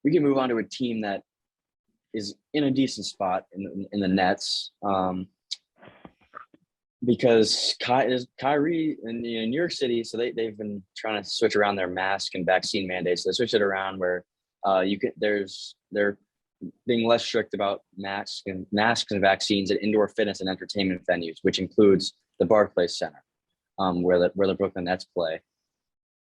we can move on to a team that is in a decent spot in the Nets. Because Kyrie in New York City, so they've been trying to switch around their mask and vaccine mandates. They switch it around where they're being less strict about masks and vaccines at indoor fitness and entertainment venues, which includes the Barclays Center, where the Brooklyn Nets play.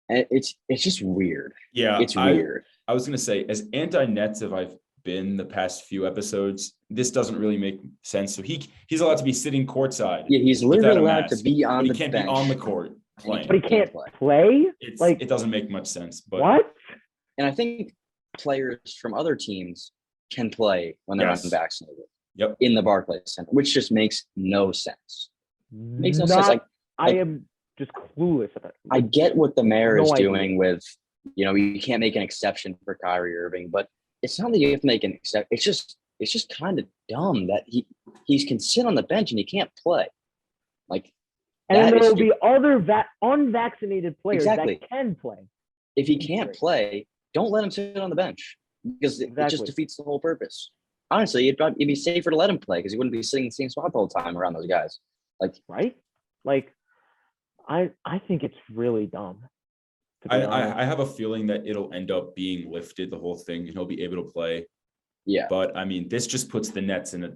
And it's just weird. Yeah, it's weird. I was gonna say, as anti-Nets as I've been the past few episodes, this doesn't really make sense. So he's allowed to be sitting courtside. Yeah, he's literally allowed to be on the bench. He can't be on the court playing. But he can't play? It doesn't make much sense. But what? And I think players from other teams can play when they're unvaccinated. Yep. In the Barclays Center, which just makes no sense. Makes no sense. I am just clueless about it. I get what the mayor is doing with, you can't make an exception for Kyrie Irving, but it's not that you have to make an exception. It's just kind of dumb that he can sit on the bench and he can't play. Like, and then there will be other unvaccinated players that can play. If he can't play, don't let him sit on the bench because it just defeats the whole purpose. Honestly, it'd be safer to let him play because he wouldn't be sitting in the same spot the whole time around those guys. Like, right? Like, I think it's really dumb. I have a feeling that it'll end up being lifted, the whole thing, and he'll be able to play. Yeah. But I mean, this just puts the Nets in a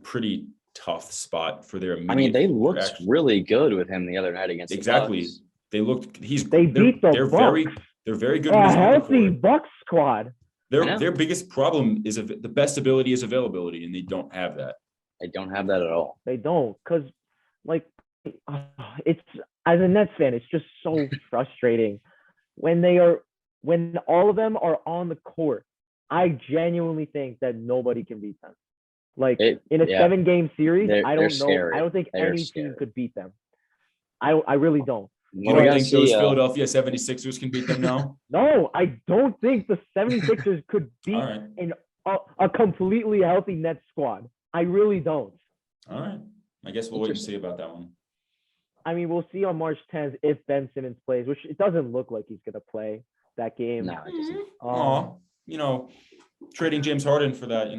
pretty tough spot for their. They looked really good with him the other night against the Bucks. They looked. They beat the Bucks. They're very good. A healthy Bucks squad. Their biggest problem is the best ability is availability, and they don't have that. They don't have that at all. They don't, because it's, as a Nets fan, it's just so frustrating when all of them are on the court. I genuinely think that nobody can beat them. In a 7-game series, I don't know. Scary. I don't think any team could beat them. I really don't. You don't think those Philadelphia 76ers can beat them now? No, I don't think the 76ers could beat a completely healthy Nets squad. I really don't. All right. I guess we'll wait and see about that one. I mean, we'll see on March 10th if Ben Simmons plays, which it doesn't look like he's going to play that game. No, it doesn't. Trading James Harden for that,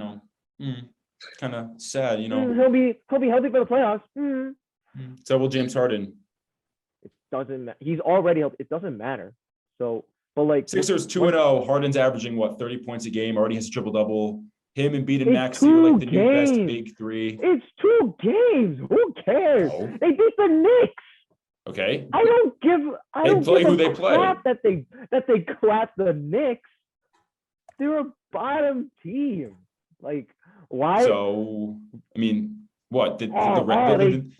kind of sad, He'll be healthy for the playoffs. So will James Harden. It doesn't matter. He's already healthy. It doesn't matter. So, but Sixers 2-0. Harden's averaging 30 points a game. Already has a triple-double. Him, Embiid, and Maxey are the new best big three. It's 2 games. Who cares? No. They beat the Knicks. Okay. I don't give a crap that they clapped the Knicks. They're a bottom team. Why? So, I mean, what? The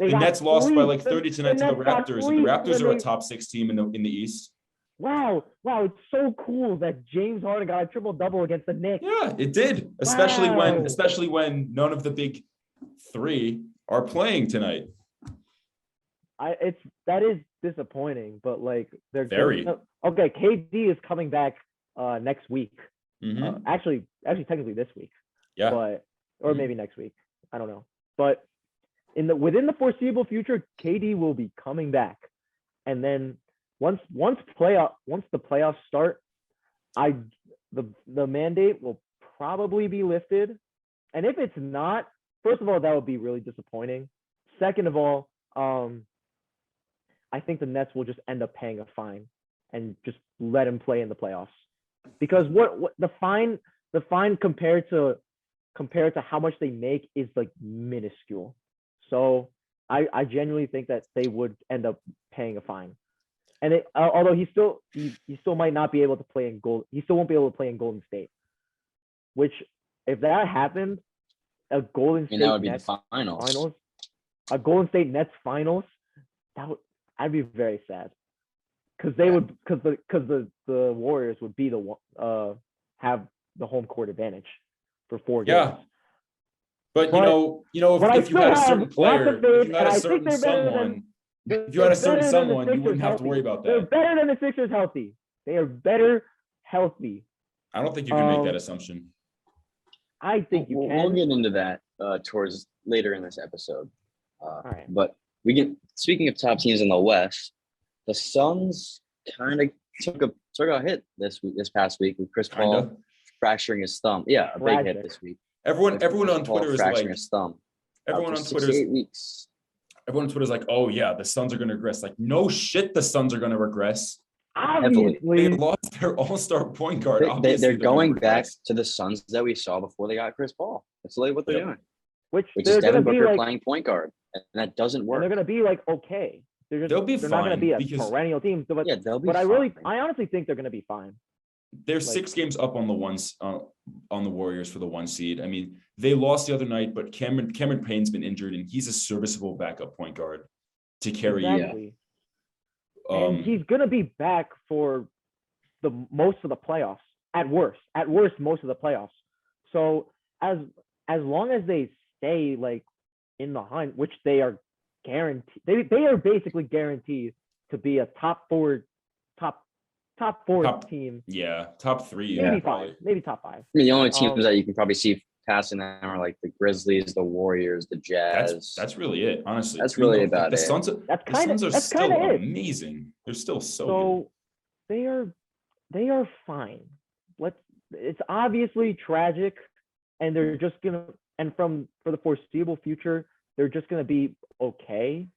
Nets lost by 30 tonight to the Raptors. The Raptors are a top 6 team in the East. Wow, it's so cool that James Harden got a triple-double against the Knicks. Yeah, it did. Especially when none of the big 3 are playing tonight. That is disappointing, but they're very okay. KD is coming back next week. Mm-hmm. Actually, technically this week. Yeah. Or maybe next week. I don't know. But within the foreseeable future, KD will be coming back, and then once the playoffs start, the mandate will probably be lifted. And if it's not, first of all, that would be really disappointing. Second of all, I think the Nets will just end up paying a fine and just let him play in the playoffs. Because what the fine compared to how much they make is minuscule. So I genuinely think that they would end up paying a fine. And although he still might not be able to play he still won't be able to play in Golden State. Which, if that happened, a Golden State that would Nets be the finals. A Golden State Nets finals, I'd be very sad. Because the Warriors would be have the home court advantage for 4 games. Yeah. But if you had a certain player, if you had a certain someone, you wouldn't have to worry about that. They're better than the Sixers healthy. They are better healthy. I don't think you can make that assumption. I think you can. We'll get into that towards later in this episode. All right. But speaking of top teams in the West, the Suns kind of took a hit this past week with Chris Paul fracturing his thumb. Yeah, a big hit this week. Everyone Chris on Paul Twitter is fracturing like, his thumb. everyone on Six Twitter to is 8 weeks. everyone on Twitter is like, oh yeah, the Suns are going to regress. Like, no shit, the Suns are going to regress. They Obviously, lost their all-star point guard. They're Obviously, going gonna back regress. to the Suns that we saw before they got Chris Paul. That's literally what they're doing. which Which they're is Devin gonna be Booker like, playing point guard, and that doesn't and work. they're gonna be like okay. They're They'll be not gonna fine be a because perennial team. But Yeah, they'll be but fine. I honestly think they're gonna be fine. They're 6 games up on the Warriors for the 1 seed. I mean, they lost the other night, but Cameron Payne's been injured, and he's a serviceable backup point guard to carry Exactly. you. And he's gonna be back for the most of the playoffs. At worst, most of the playoffs. So as long as they stay like in the hunt, which they are guaranteed, they are basically guaranteed to be a top four team. Yeah, top 3. Maybe Yeah. 5, maybe top 5. I mean, the only teams that you can probably see passing them are like the Grizzlies, the Warriors, the Jazz. That's really it, honestly. That's really about the it. Suns, That's the Suns are that's still it. amazing. They're still so So they are fine. It's obviously tragic, and they're just gonna, and for the foreseeable future, they're just gonna be okay.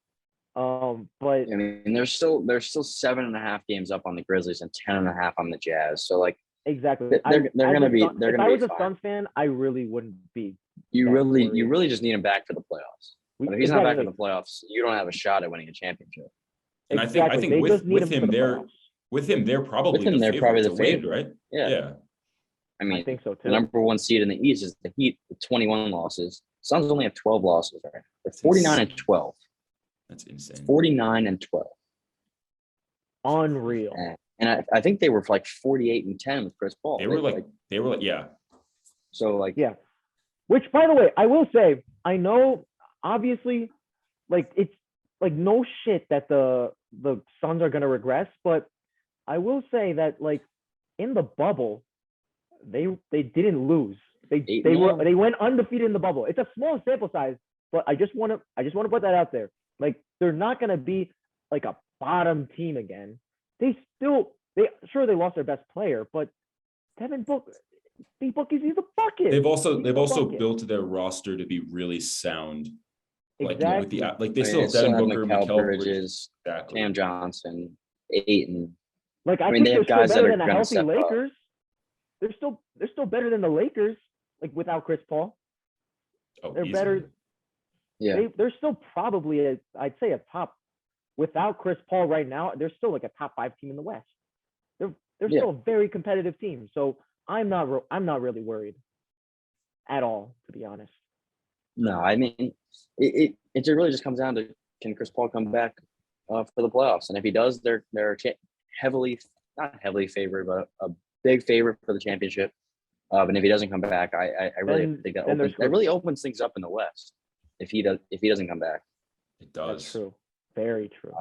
But I mean, they're still 7.5 games up on the Grizzlies and 10.5 on the Jazz. So like, exactly, they're gonna be. They're if gonna I be was a fine. Suns fan, I really wouldn't be. You that really worried. just need him back for the playoffs. But if he's not back Exactly. for the playoffs, you don't have a shot at winning a championship. And Exactly. I think They just need with him for him the there, playoffs. with him, they're probably With him, they're probably the to win, favorite. right? Yeah. I mean, I think so too. the number 1 seed in the East is the Heat with 21 losses. Suns only have 12 losses right now. They're 49 and 12. That's insane. 49 and 12. Unreal. And I think they were like 48 and 10 with Chris Paul. They were like, yeah. So like, Yeah. Which, by the way, I will say, I know, obviously, like, it's like no shit that the Suns are gonna regress, but I will say that, like, in the bubble, they didn't lose. They went undefeated in the bubble. It's a small sample size, but I just want to put that out there. Like, they're not gonna be like a bottom team again. They lost their best player, but Devin Booker, he's a bucket. They've also bucket. built their roster to be really sound. Like, Exactly. they still have Devin Booker, Mikal Bridges, Bridges, exactly. Cam Johnson, Ayton. Like, I mean, think they have they're guys still that better are than a gonna healthy step up. Lakers. They're still better than the Lakers, like, without Chris Paul. Oh, They're easily. better. Yeah. They're still probably I'd say a top, without Chris Paul right now, they're still like a top 5 team in the West. They're still a very competitive team. So I'm not really worried at all, to be honest. No, I mean, it really just comes down to, can Chris Paul come back for the playoffs? And if he does, they're not heavily favored, but a big favorite for the championship. And if he doesn't come back, I really think that really opens things up in the West. If he doesn't come back, It does. That's true. Very true.